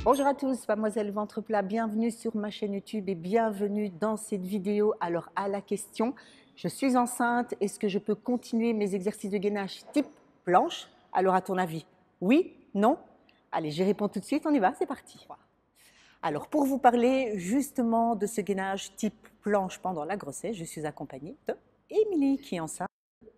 Bonjour à tous, mademoiselle Ventre Plat, bienvenue sur ma chaîne YouTube et bienvenue dans cette vidéo. Alors à la question, je suis enceinte, est-ce que je peux continuer mes exercices de gainage type planche? Alors à ton avis, oui, non? Allez, j'y réponds tout de suite, on y va, c'est parti. Alors pour vous parler justement de ce gainage type planche pendant la grossesse, je suis accompagnée de Émilie qui est enceinte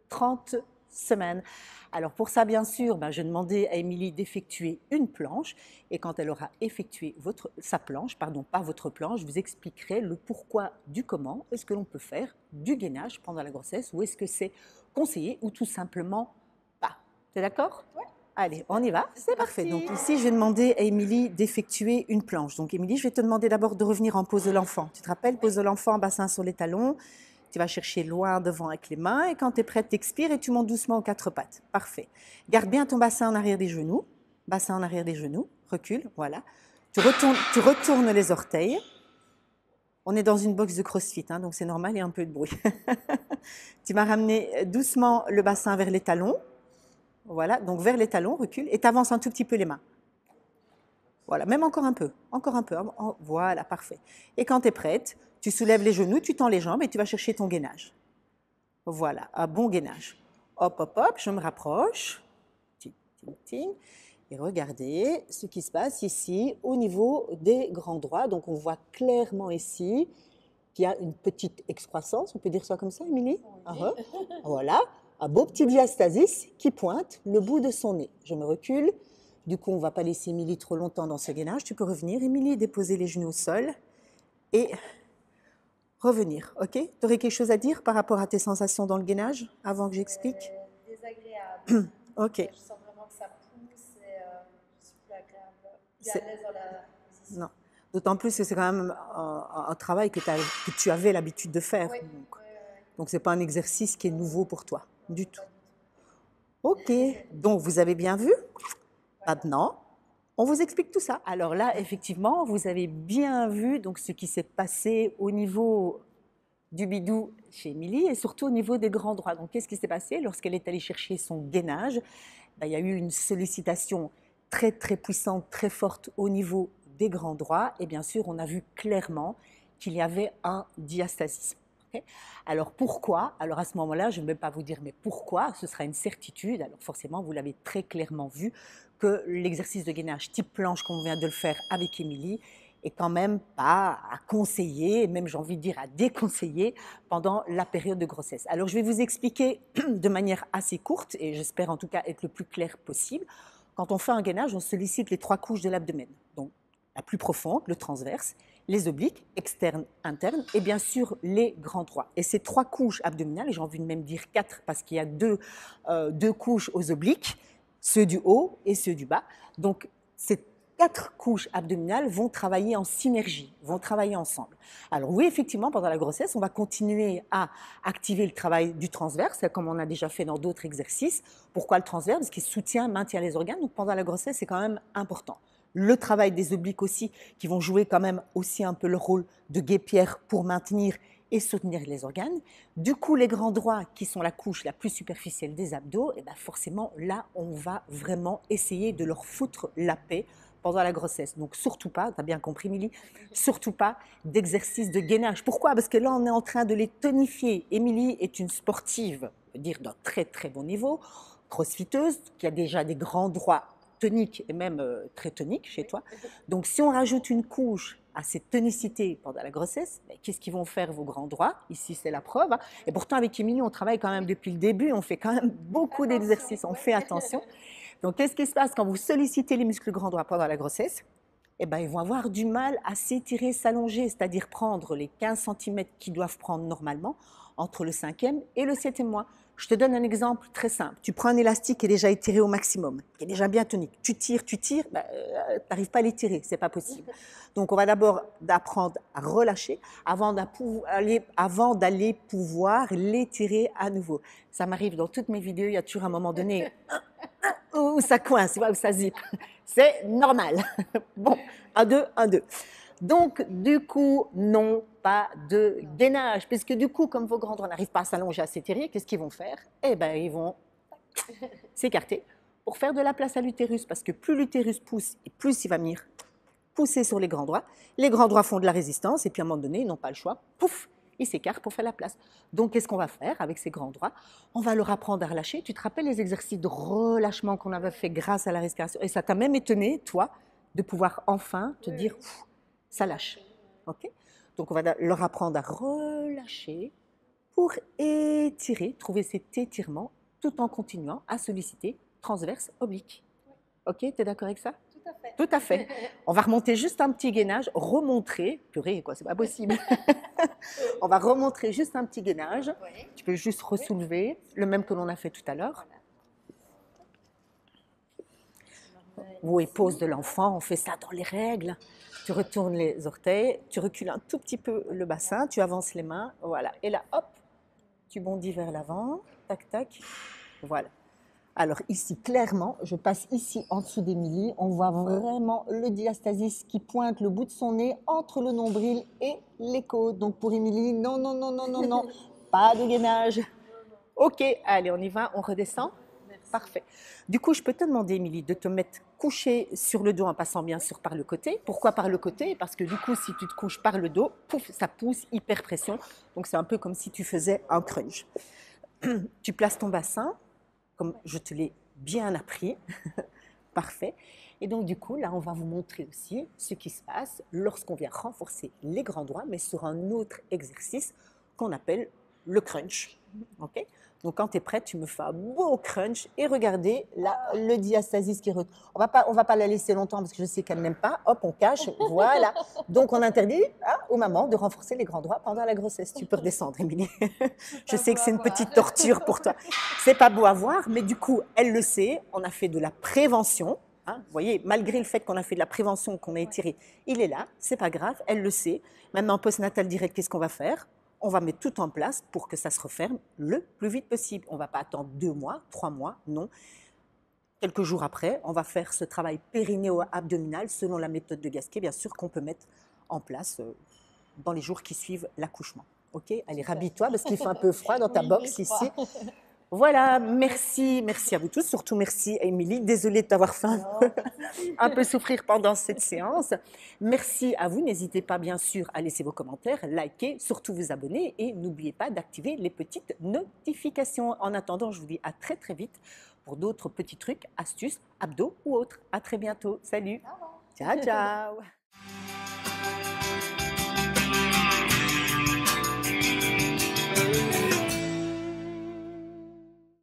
30 semaines. Alors pour ça, bien sûr, je demandais à Émilie d'effectuer une planche et quand elle aura effectué sa planche, pardon, pas votre planche, je vous expliquerai le pourquoi du comment. Est-ce que l'on peut faire du gainage pendant la grossesse ou est-ce que c'est conseillé ou tout simplement pas? T'es d'accord? Ouais. Allez, on y va, c'est parfait. Donc ici, je vais demander à Émilie d'effectuer une planche. Donc Émilie, je vais te demander d'abord de revenir en pose de l'enfant. Tu te rappelles, pose de l'enfant, bassin sur les talons. Tu vas chercher loin devant avec les mains et quand tu es prête, tu expires et tu montes doucement aux quatre pattes. Parfait. Garde bien ton bassin en arrière des genoux. Bassin en arrière des genoux. Recule, voilà. Tu retournes les orteils. On est dans une box de CrossFit, donc c'est normal, il y a un peu de bruit. Tu vas ramener doucement le bassin vers les talons. Voilà, donc vers les talons, recule et tu avances un tout petit peu les mains. Voilà, même encore un peu. Voilà, parfait. Et quand tu es prête, tu soulèves les genoux, tu tends les jambes et tu vas chercher ton gainage. Voilà, un bon gainage. Hop, hop, hop, je me rapproche. Ting, ting, ting. Et regardez ce qui se passe ici au niveau des grands droits. Donc on voit clairement ici qu'il y a une petite excroissance. On peut dire ça comme ça, Émilie? Oui. Voilà, un beau petit diastasis qui pointe le bout de son nez. Je me recule. Du coup, on ne va pas laisser Émilie trop longtemps dans ce gainage. Tu peux revenir, Émilie, déposer les genoux au sol et revenir, ok? Tu aurais quelque chose à dire par rapport à tes sensations dans le gainage avant que j'explique? Désagréable. Ok. Je sens vraiment que ça pousse et je suis plus agréable, plus à l'aise dans la position. Non. D'autant plus que c'est quand même un travail que tu avais l'habitude de faire. Oui. Donc ce n'est pas un exercice qui est nouveau pour toi, du tout. Ok, donc vous avez bien vu. Maintenant, on vous explique tout ça. Alors là, effectivement, vous avez bien vu donc, ce qui s'est passé au niveau du bidou chez Émilie et surtout au niveau des grands droits. Donc qu'est-ce qui s'est passé lorsqu'elle est allée chercher son gainage? Il y a eu une sollicitation très très puissante, très forte au niveau des grands droits et bien sûr on a vu clairement qu'il y avait un diastasisme. Alors pourquoi? Alors à ce moment-là, je ne vais pas vous dire mais pourquoi, ce sera une certitude. Alors forcément, vous l'avez très clairement vu que l'exercice de gainage type planche qu'on vient de le faire avec Émilie est quand même pas à conseiller, même j'ai envie de dire à déconseiller pendant la période de grossesse. Alors je vais vous expliquer de manière assez courte et j'espère en tout cas être le plus clair possible. Quand on fait un gainage, on sollicite les 3 couches de l'abdomen. Donc la plus profonde, le transverse, les obliques, externes, internes, et bien sûr les grands droits. Et ces 3 couches abdominales, et j'ai envie de même dire 4 parce qu'il y a deux couches aux obliques, ceux du haut et ceux du bas. Donc ces 4 couches abdominales vont travailler en synergie, vont travailler ensemble. Alors oui, effectivement, pendant la grossesse, on va continuer à activer le travail du transverse, comme on a déjà fait dans d'autres exercices. Pourquoi le transverse? Parce qu'il soutient, maintient les organes. Donc pendant la grossesse, c'est quand même important. Le travail des obliques aussi, qui vont jouer quand même aussi un peu le rôle de guêpière pour maintenir et soutenir les organes. Du coup, les grands droits, qui sont la couche la plus superficielle des abdos, et forcément, là, on va vraiment essayer de leur foutre la paix pendant la grossesse. Donc, surtout pas, tu as bien compris, Émilie, surtout pas d'exercice de gainage. Pourquoi? Parce que là, on est en train de les tonifier. Émilie est une sportive, on peut dire d'un très, très bon niveau, crossfiteuse, qui a déjà des grands droits tonique et même très tonique chez toi. Donc si on rajoute une couche à cette tonicité pendant la grossesse, qu'est-ce qu'ils vont faire vos grands droits? Ici c'est la preuve. Et pourtant avec Émilie on travaille quand même depuis le début, on fait quand même beaucoup d'exercices, on fait attention. Donc qu'est-ce qui se passe quand vous sollicitez les muscles grands droits pendant la grossesse? Ils vont avoir du mal à s'étirer, s'allonger, c'est-à-dire prendre les 15 cm qu'ils doivent prendre normalement entre le 5e et le 7e mois. Je te donne un exemple très simple. Tu prends un élastique qui est déjà étiré au maximum, qui est déjà bien tonique. Tu tires, tu n'arrives pas à l'étirer, c'est pas possible. Donc on va d'abord apprendre à relâcher avant d'aller pouvoir l'étirer à nouveau. Ça m'arrive dans toutes mes vidéos, il y a toujours un moment donné où ça coince, où ça zippe. C'est normal. Bon, 1, 2, 1, 2. Donc, du coup, non, pas de gainage. Puisque du coup, comme vos grands droits n'arrivent pas à s'allonger, à s'étirer, qu'est-ce qu'ils vont faire? Ils vont s'écarter pour faire de la place à l'utérus. Parce que plus l'utérus pousse et plus il va venir pousser sur les grands droits. Les grands droits font de la résistance et puis à un moment donné, ils n'ont pas le choix. Pouf, ils s'écartent pour faire la place. Donc, qu'est-ce qu'on va faire avec ces grands droits? On va leur apprendre à relâcher. Tu te rappelles les exercices de relâchement qu'on avait fait grâce à la respiration? Et ça t'a même étonné, toi, de pouvoir enfin te dire, ça lâche. Okay, donc, on va leur apprendre à relâcher pour étirer, trouver cet étirement tout en continuant à solliciter transverse, oblique. Ok, tu es d'accord avec ça? Tout à fait. Tout à fait. On va remonter juste un petit gainage, remontrer. Purée, quoi, c'est pas possible. On va remontrer juste un petit gainage. Oui. Tu peux juste ressoulever, le même que l'on a fait tout à l'heure. Oui, pose de l'enfant, on fait ça dans les règles. Tu retournes les orteils, tu recules un tout petit peu le bassin, tu avances les mains, voilà. Et là, hop, tu bondis vers l'avant, tac, tac, voilà. Alors ici, clairement, je passe ici en dessous d'Émilie, on voit vraiment le diastasis qui pointe le bout de son nez entre le nombril et les côtes. Donc pour Émilie, non, non, non, non, non, non, pas de gainage. Ok, allez, on y va, on redescend. Merci. Parfait. Du coup, je peux te demander, Émilie, de te mettre couchée sur le dos en passant bien sûr par le côté. Pourquoi par le côté? Parce que du coup, si tu te couches par le dos, pouf, ça pousse, hyper pression. Donc c'est un peu comme si tu faisais un crunch. Tu places ton bassin, comme je te l'ai bien appris. Parfait. Et donc du coup, là, on va vous montrer aussi ce qui se passe lorsqu'on vient renforcer les grands droits, mais sur un autre exercice qu'on appelle le crunch. Ok? Donc quand tu es prête, tu me fais un beau crunch et regardez là le diastasis qui retourne. On va pas la laisser longtemps parce que je sais qu'elle n'aime pas. Hop, on cache, voilà. Donc on interdit aux mamans de renforcer les grands droits pendant la grossesse. Tu peux redescendre, Émilie. Je sais que c'est une petite torture pour toi. C'est pas beau à voir, mais du coup, elle le sait. On a fait de la prévention. Hein, vous voyez, malgré le fait qu'on a fait de la prévention, qu'on a étiré, il est là, c'est pas grave, elle le sait. Maintenant, postnatal direct, qu'est-ce qu'on va faire? On va mettre tout en place pour que ça se referme le plus vite possible. On ne va pas attendre 2 mois, 3 mois, non. Quelques jours après, on va faire ce travail périnéo-abdominal selon la méthode de Gasquet, bien sûr, qu'on peut mettre en place dans les jours qui suivent l'accouchement. Ok, allez, rhabille-toi parce qu'il fait un peu froid dans ta box ici. Voilà, merci, merci à vous tous, surtout merci à Émilie. Désolée de t'avoir fait un peu souffrir pendant cette séance. Merci à vous, n'hésitez pas bien sûr à laisser vos commentaires, liker, surtout vous abonner et n'oubliez pas d'activer les petites notifications. En attendant, je vous dis à très très vite pour d'autres petits trucs, astuces, abdos ou autres. À très bientôt, salut. Ciao, ciao.